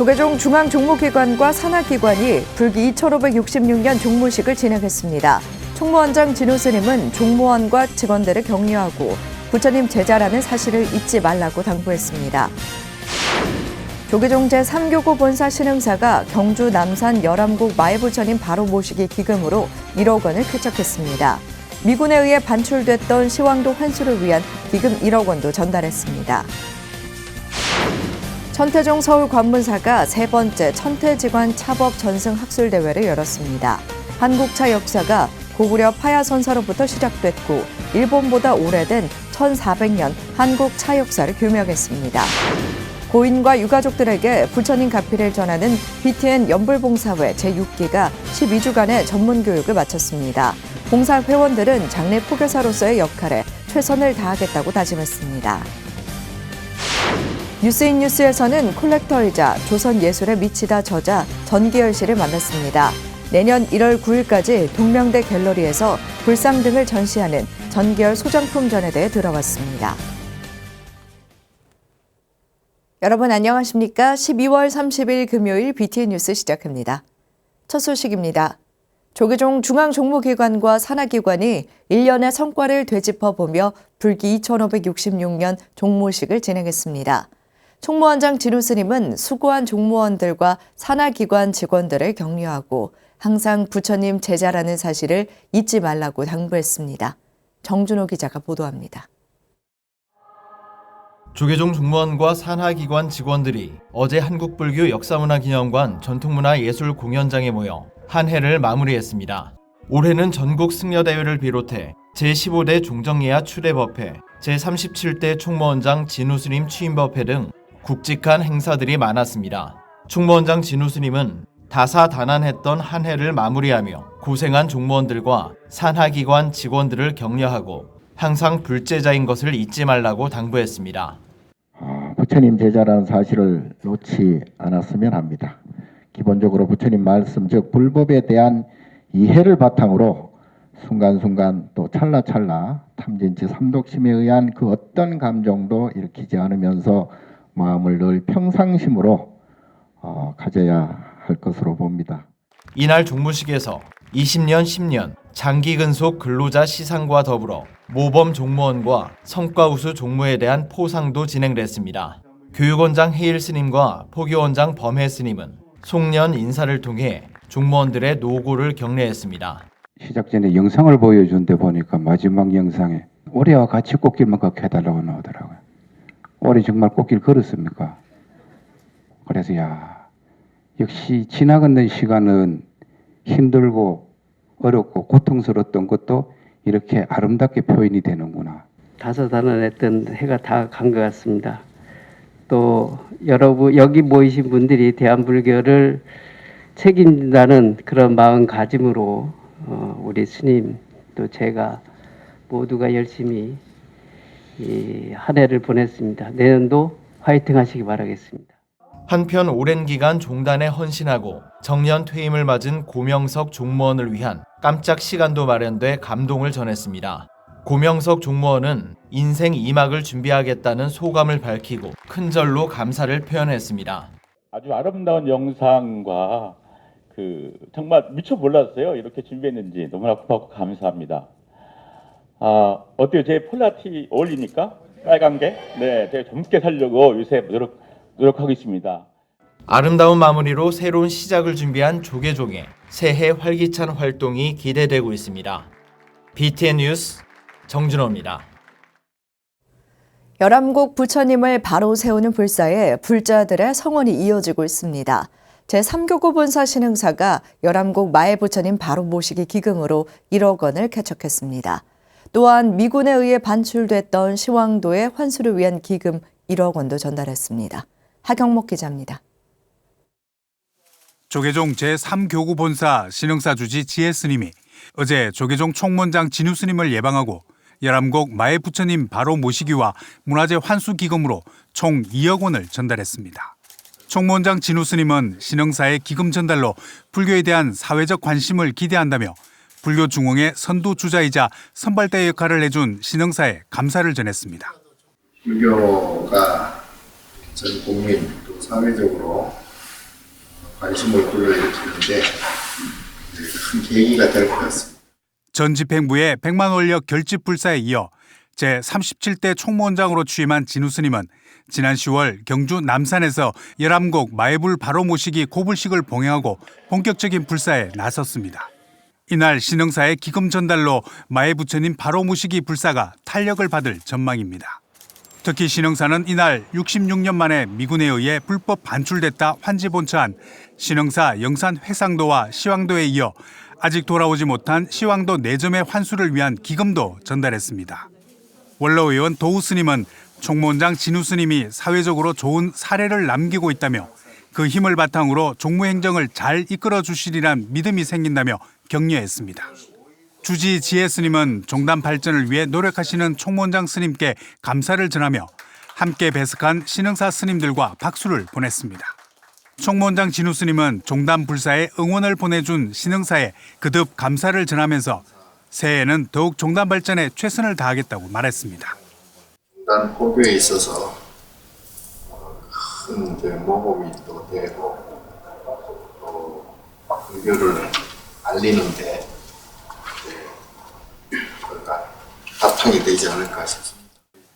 조계종 중앙종무기관과 산하기관이 불기 2566년 종무식을 진행했습니다. 총무원장 진우 스님은 종무원과 직원들을 격려하고 부처님 제자라는 사실을 잊지 말라고 당부했습니다. 조계종 제3교구 본사 신흥사가 경주 남산 열암국 마애부처님 바로 모시기 기금으로 1억 원을 쾌척했습니다. 미군에 의해 반출됐던 시황도 환수를 위한 기금 1억 원도 전달했습니다. 천태종 서울관문사가 세 번째 천태직원 차법 전승 학술대회를 열었습니다. 한국차 역사가 고구려 파야선사로부터 시작됐고 일본보다 오래된 1400년 한국 차 역사를 규명했습니다. 고인과 유가족들에게 부처님 가피를 전하는 BTN 연불봉사회 제6기가 12주간의 전문교육을 마쳤습니다. 봉사 회원들은 장례 포교사로서의 역할에 최선을 다하겠다고 다짐했습니다. 뉴스인뉴스에서는 콜렉터이자 조선예술에 미치다 저자 전기열 씨를 만났습니다. 내년 1월 9일까지 동명대 갤러리에서 불상 등을 전시하는 전기열 소장품전에 대해 들어봤습니다. 여러분 안녕하십니까? 12월 30일 금요일 BTN 뉴스 시작합니다. 첫 소식입니다. 조계종 중앙종무기관과 산하기관이 1년의 성과를 되짚어보며 불기 2566년 종무식을 진행했습니다. 총무원장 진우 스님은 수고한 종무원들과 산하기관 직원들을 격려하고 항상 부처님 제자라는 사실을 잊지 말라고 당부했습니다. 정준호 기자가 보도합니다. 조계종 종무원과 산하기관 직원들이 어제 한국불교 역사문화기념관 전통문화예술공연장에 모여 한 해를 마무리했습니다. 올해는 전국 승려대회를 비롯해 제15대 종정예화 추대법회, 제37대 총무원장 진우 스님 취임법회 등 굵직한 행사들이 많았습니다. 총무원장 진우 스님은 다사다난했던 한 해를 마무리하며 고생한 종무원들과 산하기관 직원들을 격려하고 항상 불제자인 것을 잊지 말라고 당부했습니다. 부처님 제자라는 사실을 놓지 않았으면 합니다. 기본적으로 부처님 말씀, 즉 불법에 대한 이해를 바탕으로 순간순간 또 찰나찰나 탐진치 삼독심에 의한 그 어떤 감정도 일으키지 않으면서 마음을 늘 평상심으로 가져야 할 것으로 봅니다. 이날 종무식에서 20년 10년 장기 근속 근로자 시상과 더불어 모범 종무원과 성과우수 종무에 대한 포상도 진행됐습니다. 교육원장 해일 스님과 포교원장 범해 스님은 송년 인사를 통해 종무원들의 노고를 격려했습니다. 시작 전에 영상을 보여준 데 보니까 마지막 영상에 올해와 같이 꽃길만 걷게 해달라고 나오더라고요. 올해 정말 꽃길 걸었습니까? 그래서 역시 지나가는 시간은 힘들고 어렵고 고통스러웠던 것도 이렇게 아름답게 표현이 되는구나. 다사다난했던 해가 다 간 것 같습니다. 또 여러분 여기 모이신 분들이 대한불교를 책임진다는 그런 마음가짐으로 우리 스님 또 제가 모두가 열심히 이 한 해를 보냈습니다. 내년도 화이팅 하시기 바라겠습니다. 한편 오랜 기간 종단에 헌신하고 정년 퇴임을 맞은 고명석 종무원을 위한 깜짝 시간도 마련돼 감동을 전했습니다. 고명석 종무원은 인생 2막을 준비하겠다는 소감을 밝히고 큰절로 감사를 표현했습니다. 아주 아름다운 영상과 정말 미처 몰랐어요. 이렇게 준비했는지 너무나 고맙고 감사합니다. 어때요? 제 폴라티 어울리니까? 빨간 게? 네, 제가 젊게 살려고 요새 노력하고 있습니다. 아름다운 마무리로 새로운 시작을 준비한 조계종의 새해 활기찬 활동이 기대되고 있습니다. BTN 뉴스 정준호입니다. 열암국 부처님을 바로 세우는 불사에 불자들의 성원이 이어지고 있습니다. 제3교구 본사 신흥사가 열암국 마애부처님 바로 모시기 기금으로 1억 원을 쾌척했습니다. 또한 미군에 의해 반출됐던 시황도의 환수를 위한 기금 1억 원도 전달했습니다. 하경목 기자입니다. 조계종 제3교구 본사 신흥사 주지 지혜 스님이 어제 조계종 총무원장 진우 스님을 예방하고 열암국 마애부처님 바로 모시기와 문화재 환수 기금으로 총 2억 원을 전달했습니다. 총무원장 진우 스님은 신흥사의 기금 전달로 불교에 대한 사회적 관심을 기대한다며 불교 중흥의 선두주자이자 선발대 역할을 해준 신흥사에 감사를 전했습니다. 불교가 전 국민 또 사회적으로 관심을 불러일으키는데 큰 계기가 될 것 같습니다. 전 집행부의 100만 원력 결집 불사에 이어 제37대 총무원장으로 취임한 진우 스님은 지난 10월 경주 남산에서 열암곡 마애불 바로 모시기 고불식을 봉행하고 본격적인 불사에 나섰습니다. 이날 신흥사의 기금 전달로 마애 부처님 바로 모시기 불사가 탄력을 받을 전망입니다. 특히 신흥사는 이날 66년 만에 미군에 의해 불법 반출됐다 환지본처한 신흥사 영산 회상도와 시황도에 이어 아직 돌아오지 못한 시황도 4점의 환수를 위한 기금도 전달했습니다. 원로의원 도우 스님은 총무원장 진우 스님이 사회적으로 좋은 사례를 남기고 있다며 그 힘을 바탕으로 종무행정을 잘 이끌어 주시리란 믿음이 생긴다며 격려했습니다. 주지 지혜 스님은 종단 발전을 위해 노력하시는 총무원장 스님께 감사를 전하며 함께 배석한 신흥사 스님들과 박수를 보냈습니다. 총무원장 진우 스님은 종단 불사에 응원을 보내준 신흥사에 거듭 감사를 전하면서 새해에는 더욱 종단 발전에 최선을 다하겠다고 말했습니다. 종단 포교에 있어서 큰 모범이 또 되고 또 불교를 알리는데 바탕이 되지 않을까 싶습니다.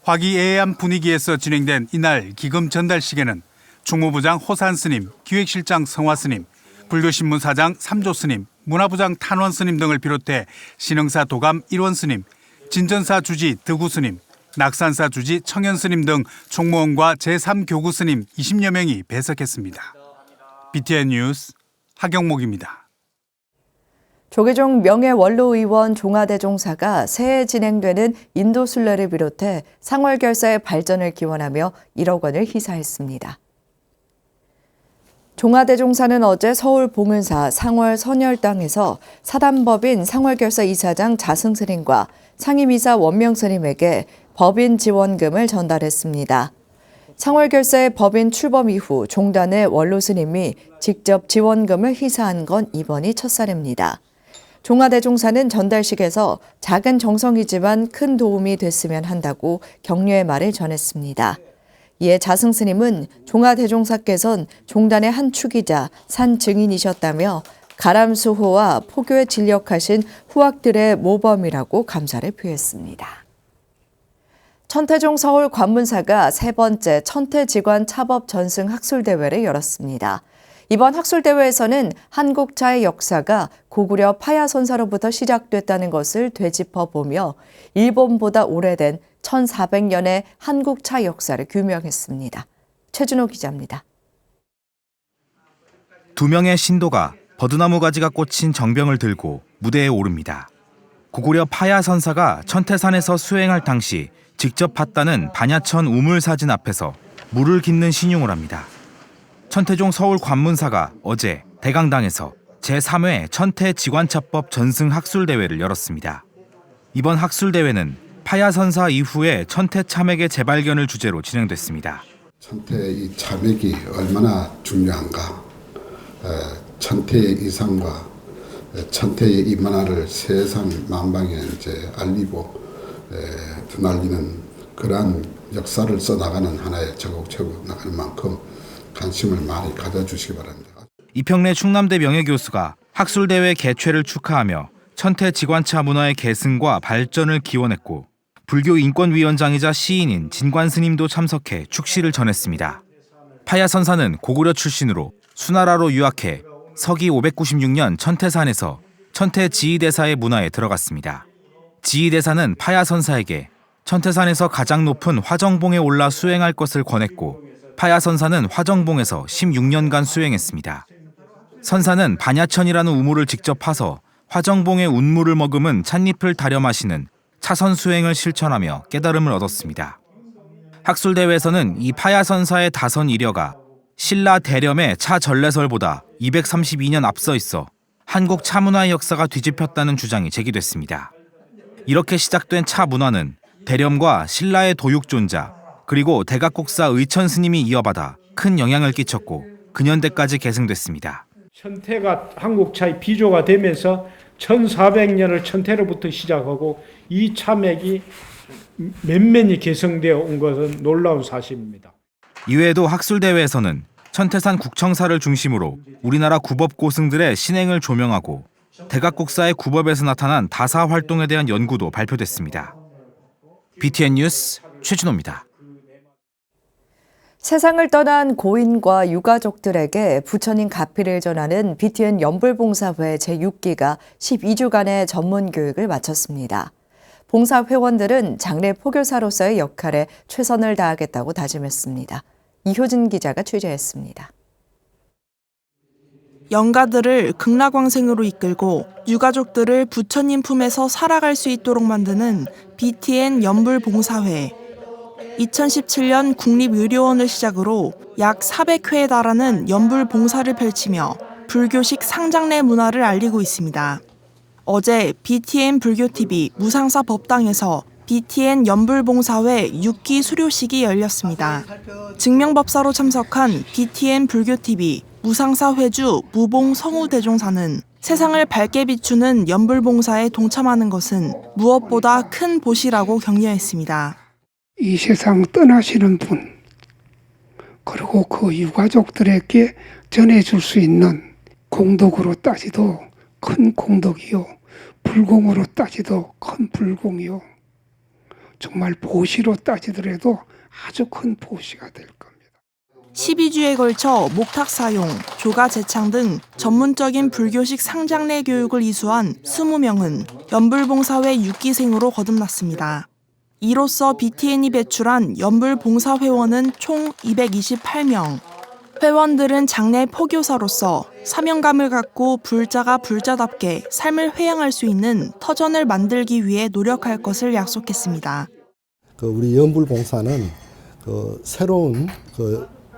화기애애한 분위기에서 진행된 이날 기금 전달식에는 총무부장 호산 스님, 기획실장 성화 스님, 불교신문 사장 삼조 스님, 문화부장 탄원 스님 등을 비롯해 신흥사 도감 일원 스님, 진전사 주지 득우 스님, 낙산사 주지 청현 스님 등 총무원과 제3교구 스님 20여 명이 배석했습니다. BTN 뉴스 하경목입니다. 조계종 명예원로의원 종화대종사가 새해 진행되는 인도순례를 비롯해 상월결사의 발전을 기원하며 1억 원을 희사했습니다. 종화대종사는 어제 서울 봉은사 상월 선열당에서 사단법인 상월결사 이사장 자승스님과 상임이사 원명스님에게 법인 지원금을 전달했습니다. 상월결사의 법인 출범 이후 종단의 원로스님이 직접 지원금을 희사한 건 이번이 첫사례입니다. 종화대종사는 전달식에서 작은 정성이지만 큰 도움이 됐으면 한다고 격려의 말을 전했습니다. 이에 자승스님은 종화대종사께선 종단의 한 축이자 산 증인이셨다며 가람수호와 포교에 진력하신 후학들의 모범이라고 감사를 표했습니다. 천태종 서울 관문사가 세 번째 천태직원 차법 전승 학술대회를 열었습니다. 이번 학술대회에서는 한국차의 역사가 고구려 파야선사로부터 시작됐다는 것을 되짚어보며 일본보다 오래된 1400년의 한국차 역사를 규명했습니다. 최준호 기자입니다. 두 명의 신도가 버드나무 가지가 꽂힌 정병을 들고 무대에 오릅니다. 고구려 파야선사가 천태산에서 수행할 당시 직접 봤다는 반야천 우물사진 앞에서 물을 깃는 신용을 합니다. 천태종 서울 관문사가 어제 대강당에서 제3회 천태직관차법 전승 학술대회를 열었습니다. 이번 학술대회는 파야선사 이후에 천태참액의 재발견을 주제로 진행됐습니다. 천태의 이 참액이 얼마나 중요한가, 천태의 이상과 천태의 이 문화를 세상 만방에 이제 알리고 드날리는 그러한 역사를 써나가는 하나의 저곡저곡 나가는 만큼 관심을 많이 가져주시기 바랍니다. 이평래 충남대 명예교수가 학술대회 개최를 축하하며 천태직관차 문화의 계승과 발전을 기원했고 불교인권위원장이자 시인인 진관스님도 참석해 축시를 전했습니다. 파야선사는 고구려 출신으로 수나라로 유학해 서기 596년 천태산에서 천태지휘대사의 문화에 들어갔습니다. 지휘대사는 파야선사에게 천태산에서 가장 높은 화정봉에 올라 수행할 것을 권했고 파야선사는 화정봉에서 16년간 수행했습니다. 선사는 반야천이라는 우물을 직접 파서 화정봉의 운물을 머금은 찻잎을 다려 마시는 차선 수행을 실천하며 깨달음을 얻었습니다. 학술대회에서는 이 파야선사의 다선 이려가 신라 대렴의 차 전래설보다 232년 앞서 있어 한국 차문화의 역사가 뒤집혔다는 주장이 제기됐습니다. 이렇게 시작된 차 문화는 대렴과 신라의 도육존자 그리고 대각곡사 의천 스님이 이어받아 큰 영향을 끼쳤고 근현대까지 계승됐습니다. 천태가 한국차의 비조가 되면서 1400년을 천태로부터 시작하고 이 참액이 몇몇이 계승되어 온 것은 놀라운 사실입니다. 이외에도 학술대회에서는 천태산 국청사를 중심으로 우리나라 구법 고승들의 신행을 조명하고 대각국사의 구법에서 나타난 다사 활동에 대한 연구도 발표됐습니다. BTN 뉴스 최준호입니다. 세상을 떠난 고인과 유가족들에게 부처님 가피를 전하는 BTN 연불봉사회 제6기가 12주간의 전문 교육을 마쳤습니다. 봉사 회원들은 장례 포교사로서의 역할에 최선을 다하겠다고 다짐했습니다. 이효진 기자가 취재했습니다. 영가들을 극락왕생으로 이끌고 유가족들을 부처님 품에서 살아갈 수 있도록 만드는 BTN 연불봉사회. 2017년 국립의료원을 시작으로 약 400회에 달하는 연불봉사를 펼치며 불교식 상장례 문화를 알리고 있습니다. 어제 BTN 불교TV 무상사 법당에서 BTN 연불봉사회 6기 수료식이 열렸습니다. 증명법사로 참석한 BTN 불교TV 무상사 회주 무봉 성우대종사는 세상을 밝게 비추는 연불봉사에 동참하는 것은 무엇보다 큰 보시라고 격려했습니다. 이 세상 떠나시는 분, 그리고 그 유가족들에게 전해줄 수 있는 공덕으로 따지도 큰 공덕이요, 불공으로 따지도 큰 불공이요, 정말 보시로 따지더라도 아주 큰 보시가 될 겁니다. 12주에 걸쳐 목탁 사용, 조가 제창 등 전문적인 불교식 상장례 교육을 이수한 20명은 연불봉사회 6기생으로 거듭났습니다. 이로써 BTN이 배출한 연불봉사회원은 총 228명. 회원들은 장례 포교사로서 사명감을 갖고 불자가 불자답게 삶을 회양할 수 있는 터전을 만들기 위해 노력할 것을 약속했습니다. 우리 연불봉사는 새로운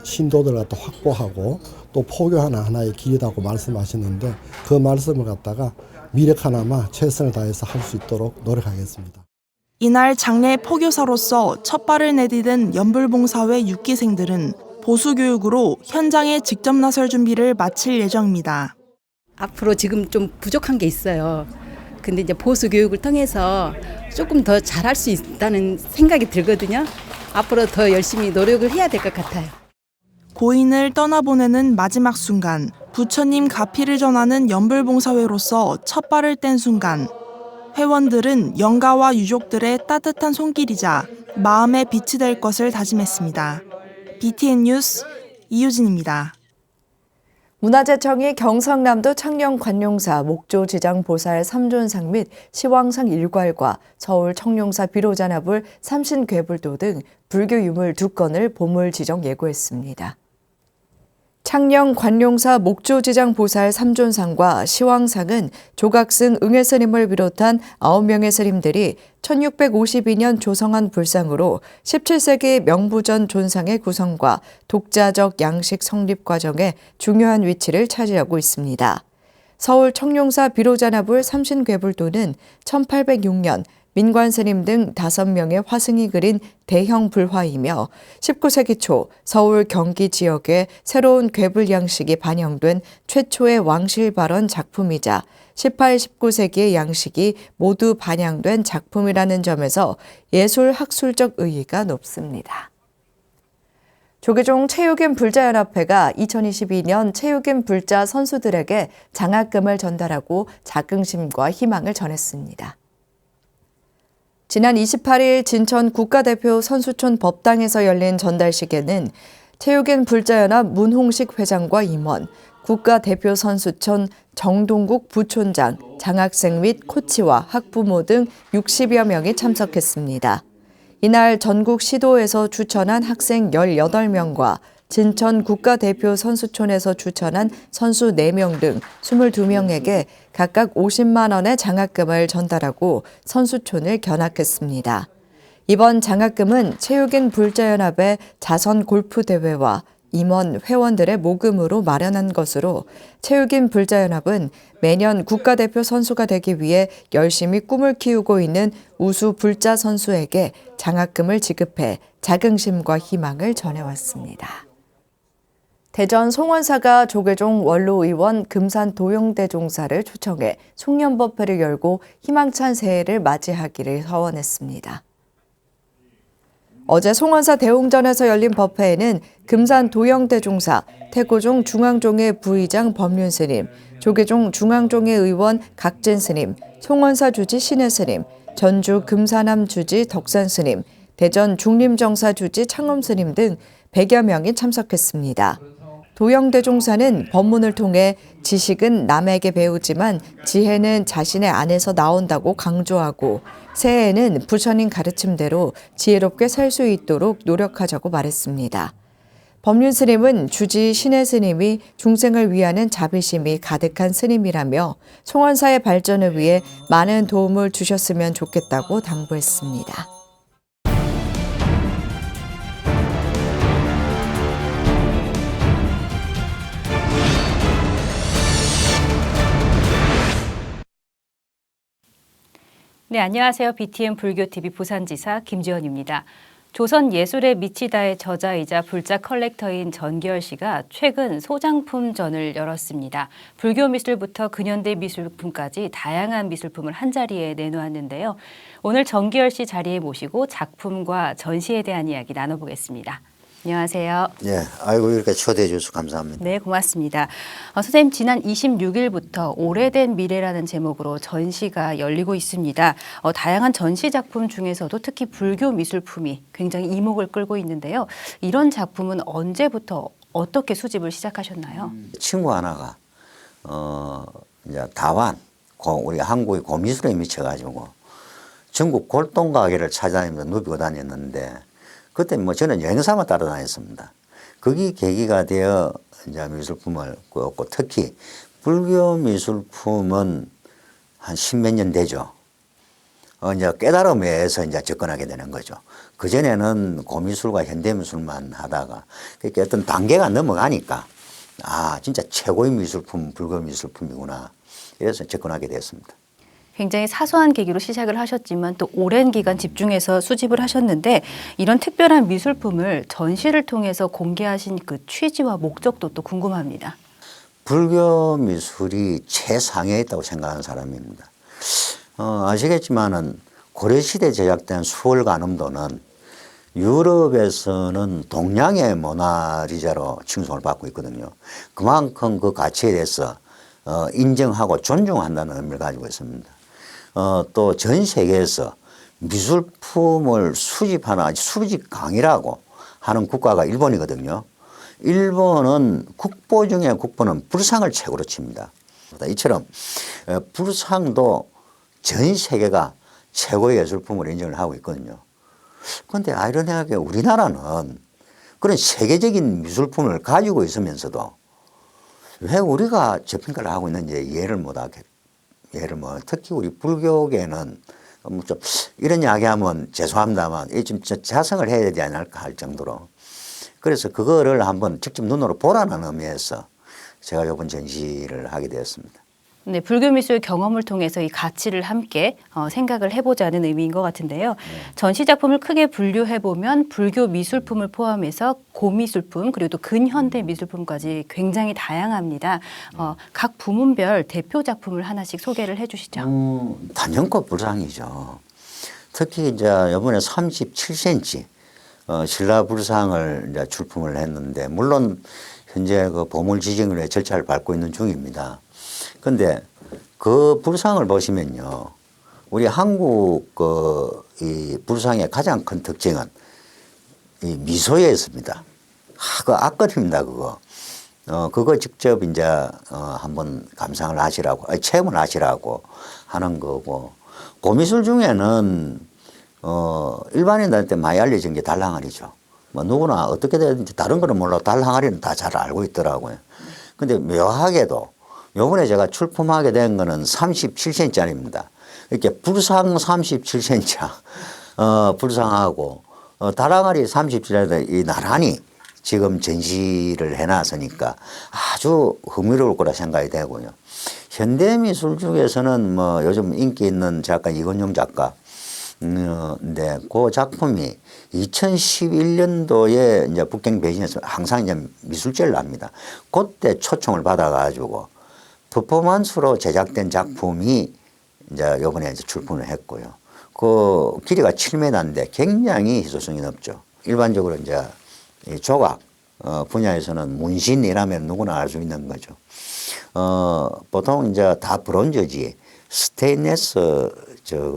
신도들을 갖다 확보하고 또 포교하는 하나의 길이라고 말씀하셨는데 그 말씀을 갖다가 미력 하나마 최선을 다해서 할 수 있도록 노력하겠습니다. 이날 장례 포교사로서 첫 발을 내디딘 연불봉사회 6기생들은 보수교육으로 현장에 직접 나설 준비를 마칠 예정입니다. 앞으로 지금 좀 부족한 게 있어요. 근데 이제 보수교육을 통해서 조금 더 잘할 수 있다는 생각이 들거든요. 앞으로 더 열심히 노력을 해야 될 것 같아요. 고인을 떠나보내는 마지막 순간, 부처님 가피를 전하는 연불봉사회로서 첫 발을 뗀 순간, 회원들은 영가와 유족들의 따뜻한 손길이자 마음의 빛이 될 것을 다짐했습니다. BTN 뉴스 이유진입니다. 문화재청이 경상남도 창녕관용사 목조지장보살 삼존상 및 시왕상 일괄과 서울 청룡사 비로자나불 삼신괴불도 등 불교 유물 2건을 보물 지정 예고했습니다. 창녕관용사 목조지장보살 삼존상과 시왕상은 조각승 응애스님을 비롯한 9명의 스님들이 1652년 조성한 불상으로 17세기 명부전 존상의 구성과 독자적 양식 성립 과정에 중요한 위치를 차지하고 있습니다. 서울 청룡사 비로자나불 삼신괴불도는 1806년 민관 스님 등 5명의 화승이 그린 대형 불화이며 19세기 초 서울 경기 지역에 새로운 괴불 양식이 반영된 최초의 왕실 발원 작품이자 18, 19세기의 양식이 모두 반영된 작품이라는 점에서 예술학술적 의의가 높습니다. 조계종 체육인 불자연합회가 2022년 체육인 불자 선수들에게 장학금을 전달하고 자긍심과 희망을 전했습니다. 지난 28일 진천 국가대표 선수촌 법당에서 열린 전달식에는 체육인 불자연합 문홍식 회장과 임원, 국가대표 선수촌 정동국 부촌장, 장학생 및 코치와 학부모 등 60여 명이 참석했습니다. 이날 전국 시도에서 추천한 학생 18명과 진천 국가대표 선수촌에서 추천한 선수 4명 등 22명에게 각각 50만 원의 장학금을 전달하고 선수촌을 견학했습니다. 이번 장학금은 체육인 불자연합의 자선 골프 대회와 임원 회원들의 모금으로 마련한 것으로 체육인 불자연합은 매년 국가대표 선수가 되기 위해 열심히 꿈을 키우고 있는 우수 불자 선수에게 장학금을 지급해 자긍심과 희망을 전해왔습니다. 대전 송원사가 조계종 원로의원 금산 도용대종사를 초청해 송년법회를 열고 희망찬 새해를 맞이하기를 서원했습니다. 어제 송원사 대웅전에서 열린 법회에는 금산 도영대종사, 태고종 중앙종회 부의장 법륜스님, 조계종 중앙종회 의원 각진스님, 송원사 주지 신혜스님, 전주 금산암 주지 덕산스님, 대전 중림정사 주지 창엄스님 등 100여 명이 참석했습니다. 도영대종사는 법문을 통해 지식은 남에게 배우지만 지혜는 자신의 안에서 나온다고 강조하고 새해에는 부처님 가르침대로 지혜롭게 살 수 있도록 노력하자고 말했습니다. 법륜스님은 주지 신혜 스님이 중생을 위하는 자비심이 가득한 스님이라며 송원사의 발전을 위해 많은 도움을 주셨으면 좋겠다고 당부했습니다. 네, 안녕하세요. BTN 불교TV 부산지사 김지연입니다. 조선 예술에 미치다의 저자이자 불자 컬렉터인 전기열 씨가 최근 소장품전을 열었습니다. 불교 미술부터 근현대 미술품까지 다양한 미술품을 한자리에 내놓았는데요. 오늘 전기열 씨 자리에 모시고 작품과 전시에 대한 이야기 나눠보겠습니다. 안녕하세요. 네, 아이고 이렇게 초대해 주셔서 감사합니다. 네, 고맙습니다. 선생님, 지난 26일부터 오래된 미래라는 제목으로 전시가 열리고 있습니다. 다양한 전시 작품 중에서도 특히 불교 미술품이 굉장히 이목을 끌고 있는데요. 이런 작품은 언제부터 어떻게 수집을 시작하셨나요? 친구 하나가 이제 다완, 우리 한국의 고미술에 미쳐가지고 전국 골동 가게를 찾아다니면서 누비고 다녔는데. 그때 뭐 저는 여행사만 따라다녔습니다. 그게 계기가 되어 이제 미술품을 꾸었고 특히 불교 미술품은 한 10몇 년 되죠. 이제 깨달음에 의해서 이제 접근하게 되는 거죠. 그전에는 고미술과 현대미술만 하다가 그렇게 어떤 단계가 넘어가니까 아, 진짜 최고의 미술품, 불교 미술품이구나. 이래서 접근하게 되었습니다. 굉장히 사소한 계기로 시작을 하셨지만 또 오랜 기간 집중해서 수집을 하셨는데 이런 특별한 미술품을 전시를 통해서 공개하신 그 취지와 목적도 또 궁금합니다. 불교 미술이 최상위에 있다고 생각하는 사람입니다. 아시겠지만은 고려시대에 제작된 수월관음도는 유럽에서는 동양의 모나리자로 칭송을 받고 있거든요. 그만큼 그 가치에 대해서 인정하고 존중한다는 의미를 가지고 있습니다. 또 전 세계에서 미술품을 수집하는 수집강이라고 하는 국가가 일본이거든요. 일본은 국보 중에 국보는 불상을 최고로 칩니다. 이처럼 불상도 전 세계가 최고의 예술품으로 인정을 하고 있거든요. 그런데 아이러니하게 우리나라는 그런 세계적인 미술품을 가지고 있으면서도 왜 우리가 저평가를 하고 있는지 이해를 못하겠다. 예를 뭐 특히 우리 불교계는 뭐 좀 이런 이야기하면 죄송합니다만 좀 자성을 해야 되지 않을까 할 정도로 그래서 그거를 한번 직접 눈으로 보라는 의미에서 제가 이번 전시를 하게 되었습니다. 네, 불교 미술 경험을 통해서 이 가치를 함께 생각을 해보자는 의미인 것 같은데요. 전시 작품을 크게 분류해보면 불교 미술품을 포함해서 고미술품 그리고 또 근현대 미술품까지 굉장히 다양합니다. 각 부문별 대표 작품을 하나씩 소개를 해주시죠. 단연코 불상이죠. 특히 이제 이번에 37cm 신라불상을 이제 출품을 했는데 물론 현재 그 보물 지정을 위해 절차를 밟고 있는 중입니다. 근데 그 불상을 보시면요. 우리 한국 이 불상의 가장 큰 특징은 이 미소에 있습니다. 그 악거입니다, 그거. 그거 직접 이제 한번 감상을 하시라고, 체험을 하시라고 하는 거고. 고미술 중에는 일반인들한테 많이 알려진 게 달랑아리죠. 뭐 누구나 어떻게 되든지 다른 거는 몰라도 달랑아리는 다 잘 알고 있더라고요. 근데 묘하게도 요번에 제가 출품하게 된 거는 37cm짜리입니다. 이렇게 불상 37cm, 불상하고, 다랑아리 37cm 이 나란히 지금 전시를 해놨으니까 아주 흥미로울 거라 생각이 되고요. 현대미술 중에서는 뭐 요즘 인기 있는 작가 이건용 작가, 네, 그 작품이 2011년도에 이제 북경 베이징에서 항상 이제 미술제를 합니다. 그때 초청을 받아가지고 퍼포먼스로 제작된 작품이 이제 요번에 이제 출품을 했고요. 그 길이가 7m인데 굉장히 희소성이 높죠. 일반적으로 이제 이 조각 분야에서는 문신이라면 누구나 알 수 있는 거죠. 보통 이제 다 브론즈지 스테인리스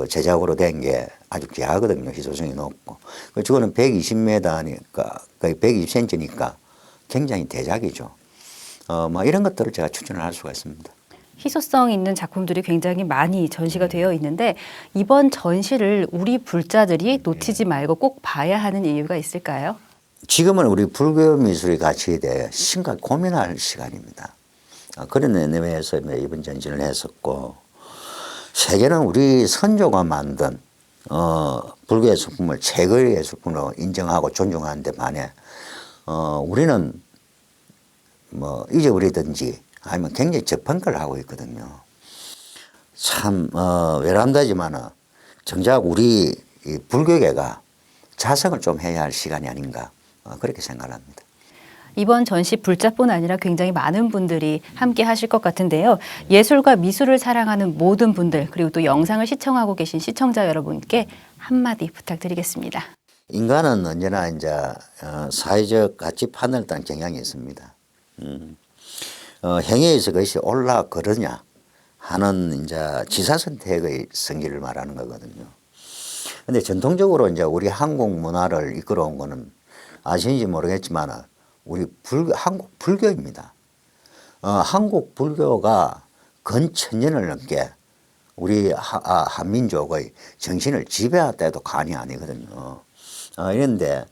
제작으로 된 게 아주 귀하거든요. 희소성이 높고. 저거는 120m니까 거의 120cm니까 굉장히 대작이죠. 뭐 이런 것들을 제가 추천을 할 수가 있습니다. 희소성 있는 작품들이 굉장히 많이 전시가 되어 있는데 이번 전시를 우리 불자들이 놓치지 말고 꼭 봐야 하는 이유가 있을까요? 지금은 우리 불교 미술의 가치에 대해 심각히 고민할 시간입니다. 그런 의미에서 이번 전시를 했었고, 세계는 우리 선조가 만든 불교 예술품을 최고의 예술품으로 인정하고 존중하는데 반해 우리는 뭐 잊어버리든지 아니면 굉장히 저평가를 하고 있거든요. 참 외람되지만 정작 우리 이 불교계가 자성을 좀 해야 할 시간이 아닌가 그렇게 생각을 합니다. 이번 전시 불자뿐 아니라 굉장히 많은 분들이 함께 하실 것 같은데요. 예술과 미술을 사랑하는 모든 분들 그리고 또 영상을 시청하고 계신 시청자 여러분께 한마디 부탁드리겠습니다. 인간은 언제나 이제 사회적 가치 판단을 따른 경향이 있습니다. 행위에서 그것이 옳라 그러냐 하는 이제 지사 선택의 성질을 말하는 거거든요. 근데 전통적으로 이제 우리 한국 문화를 이끌어온 거는 아시는지 모르겠지만 우리 한국 불교입니다. 한국 불교가 근 1000년을 넘게 우리 한민족의 정신을 지배했다 해도 과언이 아니거든요. 이런데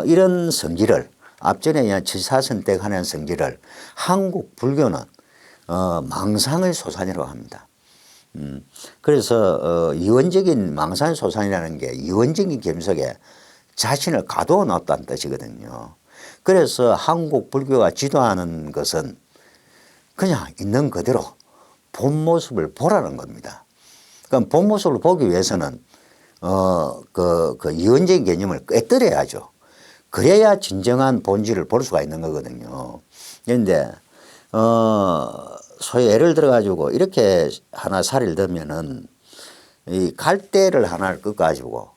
이런 성질을 앞전에 지사선택하는 성질을 한국 불교는 망상의 소산이라고 합니다. 그래서 이원적인 망상의 소산이라는 게 이원적인 겸석에 자신을 가두어 놨다는 뜻이거든요. 그래서 한국 불교가 지도하는 것은 그냥 있는 그대로 본 모습을 보라는 겁니다. 그럼 본 모습을 보기 위해서는 그 이원적인 개념을 꿰뚫어야죠. 그래야 진정한 본질을 볼 수가 있는 거거든요. 그런데 소위 예를 들어 가지고 이렇게 하나 사례를 들면은 이 갈대를 하나를 끄 가지고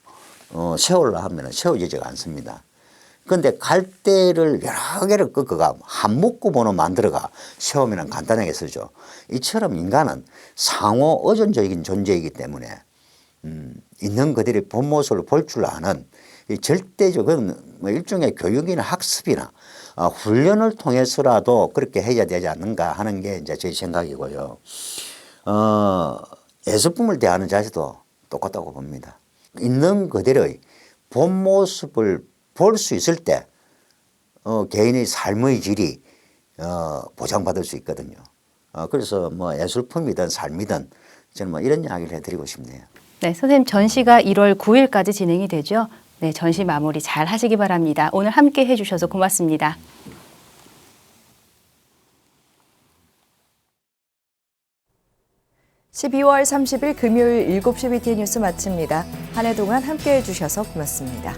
세우려 하면은 세워지지가 않습니다. 그런데 갈대를 여러 개를 꺾어가 한 묶음으로 만들어가 세우면 간단하게 쓰죠. 이처럼 인간은 상호 의존적인 존재이기 때문에 있는 그들의 본 모습을 볼 줄 아는 이 절대적인 뭐 일종의 교육이나 학습이나 훈련을 통해서라도 그렇게 해야 되지 않는가 하는 게 이제 제 생각이고요. 예술품을 대하는 자세도 똑같다고 봅니다. 있는 그대로의 본 모습을 볼 수 있을 때 개인의 삶의 질이 보장받을 수 있거든요. 그래서 뭐 예술품이든 삶이든 저는 뭐 이런 이야기를 해드리고 싶네요. 네, 선생님 전시가 1월 9일까지 진행이 되죠. 네, 전시 마무리 잘 하시기 바랍니다. 오늘 함께 해주셔서 고맙습니다. (12월 30일) 금요일 7시 BTN 뉴스 마칩니다. 한 해 동안 함께해 주셔서 고맙습니다.